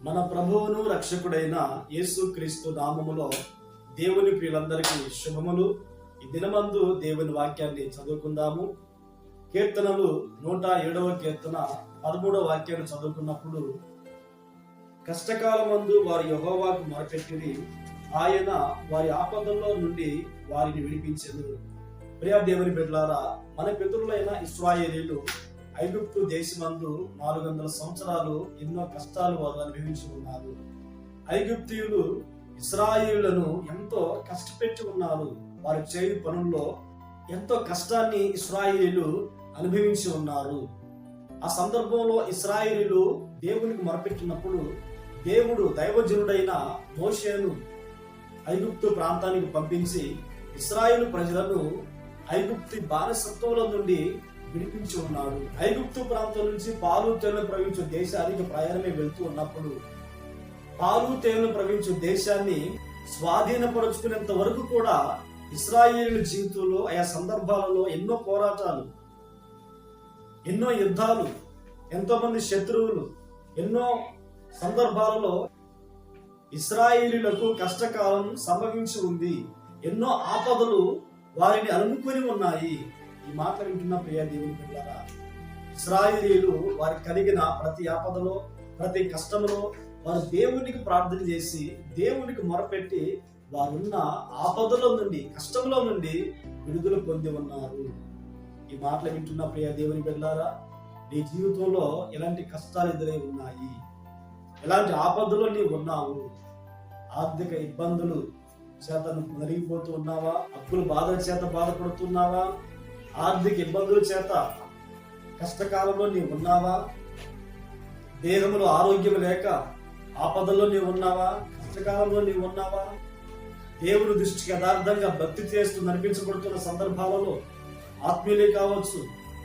మన ప్రభువును రక్షకుడైన యేసుక్రీస్తు నామములో దేవుని ప్రియులందరికీ శుభములు. ఈ దినమందు దేవుని వాక్యాన్ని చదువుకుందాము. కీర్తనలు 107వ కీర్తన 13వ వాక్యాన్ని చదువుకున్నప్పుడు, కష్టకాలమందు వారి యెహోవాకు మొరపెట్టిరి, ఆయన వారి ఆపదల్లో నుండి వారిని విడిపించెను. ప్రియ దేవుని బిడ్డలారా, మన పితరులైన ఇశ్రాయేలీయులు ఐగుప్తు దేశమందు 400 సంవత్సరాలు ఎన్నో కష్టాలు వారు అనుభవించి ఉన్నారు. ఐగుప్తీయులు ఇశ్రాయేలులను ఎంతో కష్టపెట్టి ఉన్నారు. వారు చేయు పనుల్లో ఎంతో కష్టాన్ని ఇశ్రాయేలీయులు అనుభవించి ఉన్నారు. ఆ సందర్భంలో ఇశ్రాయేలీయులు దేవునికి మొరపెట్టినప్పుడు దేవుడు దైవజనుడైన మోషేను ఐగుప్తు ప్రాంతానికి పంపించి ఇశ్రాయేలు ప్రజలను ఐగుప్తు బానిసత్వంలో నుండి విడిపించి ఉన్నాడు. ఐగుప్తు ప్రాంతం నుంచి పాలు తేనెలు ప్రవహించే దేశానికి ప్రయాణమే వెళ్తూ ఉన్నప్పుడు, పాలు తేనెలు ప్రవహించే దేశాన్ని స్వాధీనపరుచుకునేంత వరకు కూడా ఇశ్రాయేలు జీవితంలో ఆయా సందర్భాలలో ఎన్నో పోరాటాలు, ఎన్నో యుద్ధాలు, ఎంతో మంది శత్రువులు, ఎన్నో సందర్భాలలో ఇశ్రాయేలీయులకు కష్టకాలం సంభవించి ఉంది. ఎన్నో ఆపదలు వారిని అనుకుని ఉన్నాయి. ఈ మాట వింటున్న ప్రియ దేవుని బిడ్డలారా, ఇశ్రాయేలీయులు వారి కలిగిన ప్రతి ఆపదలో, ప్రతి కష్టంలో వారు దేవునికి ప్రార్థన చేసి, దేవునికి మొరపెట్టి వారున్న ఆపదలో నుండి, కష్టంలో నుండి విడుదల పొంది ఉన్నారు. ఈ మాటలు వింటున్న ప్రియ దేవుని బిడ్డలారా, నీ జీవితంలో ఎలాంటి కష్టాలు ఎదురై ఉన్నాయి, ఎలాంటి ఆపదలో నీవు ఉన్నావు? ఆర్థిక ఇబ్బందులు చేత నలిగిపోతూ ఉన్నావా? అప్పుల బాధల చేత బాధపడుతున్నావా? ఆర్థిక ఇబ్బందుల చేత కష్టకాలంలో నీవు ఉన్నావా? దేహంలో ఆరోగ్యం లేక ఆపదల్లో నీవు ఉన్నావా? కష్టకాలంలో నీవు ఉన్నావా? దేవుని దృష్టికి యథార్థంగా భక్తి చేస్తూ నడిపించబడుతున్న సందర్భాలలో ఆత్మీయులే కావచ్చు,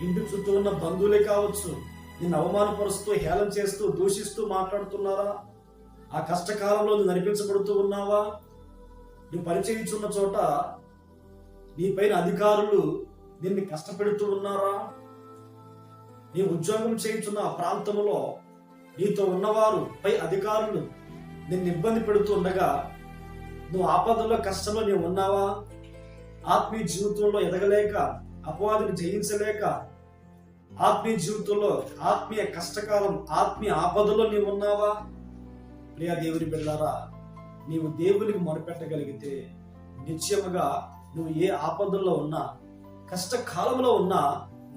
ఇంటి చుట్టూ ఉన్న బంధువులే కావచ్చు, నిన్ను అవమానపరుస్తూ, హేళన చేస్తూ, దూషిస్తూ మాట్లాడుతున్నారా? ఆ కష్టకాలంలో నువ్వు నడిపించబడుతూ ఉన్నావా? నువ్వు పరిచయించున్న చోట నీ పైన అధికారులు నిన్ను కష్టపెడుతూ ఉన్నారా? నీ ఉద్యోగం చేయించున్న ఆ ప్రాంతంలో నీతో ఉన్నవారు, పై అధికారులు నిన్ను ఇబ్బంది పెడుతూ ఉండగా నువ్వు ఆపదల్లో, కష్టంలో నీవు ఉన్నావా? ఆత్మీయ జీవితంలో ఎదగలేక, అపవాదిని జయించలేక, ఆత్మీయ జీవితంలో ఆత్మీయ కష్టకాలం, ఆత్మీయ ఆపదలో నీవు ఉన్నావా? ప్రియ దేవుని బిడ్డలారా, నీవు దేవునికి మొరపెట్టగలిగితే నిశ్చయముగా నువ్వు ఏ ఆపదల్లో ఉన్నా, కష్టకాలంలో ఉన్నా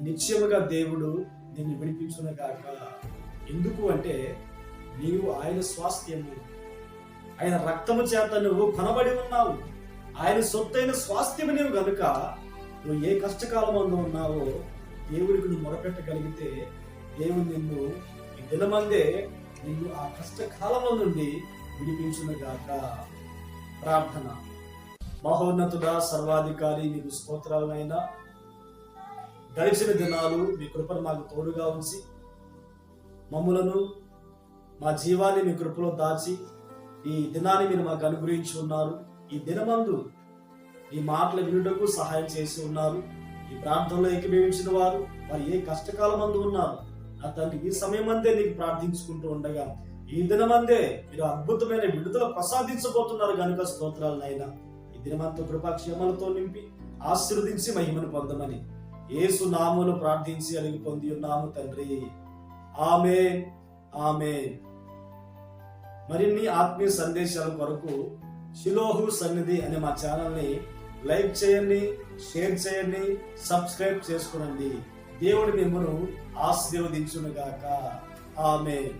నిశ్చయముగా దేవుడు నిన్ను విడిపించునుగాక. ఎందుకు అంటే నీవు ఆయన స్వాస్థ్యము, ఆయన రక్తము చేత నువ్వు కొనబడి ఉన్నావు. ఆయన సొత్తైన స్వాస్థ్యము నీవు గనుక నువ్వు ఏ కష్టకాలంలో ఉన్నావో దేవుడికి నువ్వు మొరపెట్టగలిగితే దేవుడు నిన్ను ఈ దినమందే నిన్ను ఆ కష్టకాలంలో నుండి విడిపించునుగాక. ప్రార్థన. మహోన్నతుడా, సర్వాధికారి, నీకు స్తోత్రాలనైనా. గడిచిన దినాలు మీ కృపను మాకు తోడుగా ఉంచి, మమ్ములను, మా జీవాన్ని మీ కృపలో దాచి ఈ దినాన్ని మీరు మాకు అనుగ్రహించి ఉన్నారు. ఈ దినమందు ఈ మాటలు వినుటకు సహాయం చేసి ఉన్నారు. ఈ ప్రార్థనలో ఏకీభవించిన వారు ఏ కష్టకాలమందు ఉన్నారు నా తండ్రి, ఈ సమయం అందే నీకు ప్రార్థించుకుంటూ ఉండగా ఈ దినమందే మీరు అద్భుతమైన విడుదల ప్రసాదించబోతున్నారు కనుక స్తోత్రాలనైనా. ఈ దినమంతా కృపాక్షేమాలతో నింపి ఆశీర్వదించి మహిమను పొందమని యేసు నామములో ప్రార్థించి అడిగి పొంది ఉన్నాము తండ్రి. ఆమేన్, ఆమేన్. మరిన్ని ఆత్మీయ సందేశాల కొరకు షిలోహు సన్నిధి అనే మా ఛానల్ని లైక్ చేయండి, షేర్ చేయండి, సబ్స్క్రైబ్ చేసుకోండి. దేవుడు మిమ్మల్ని ఆశీర్వదించునుగాక. ఆమేన్.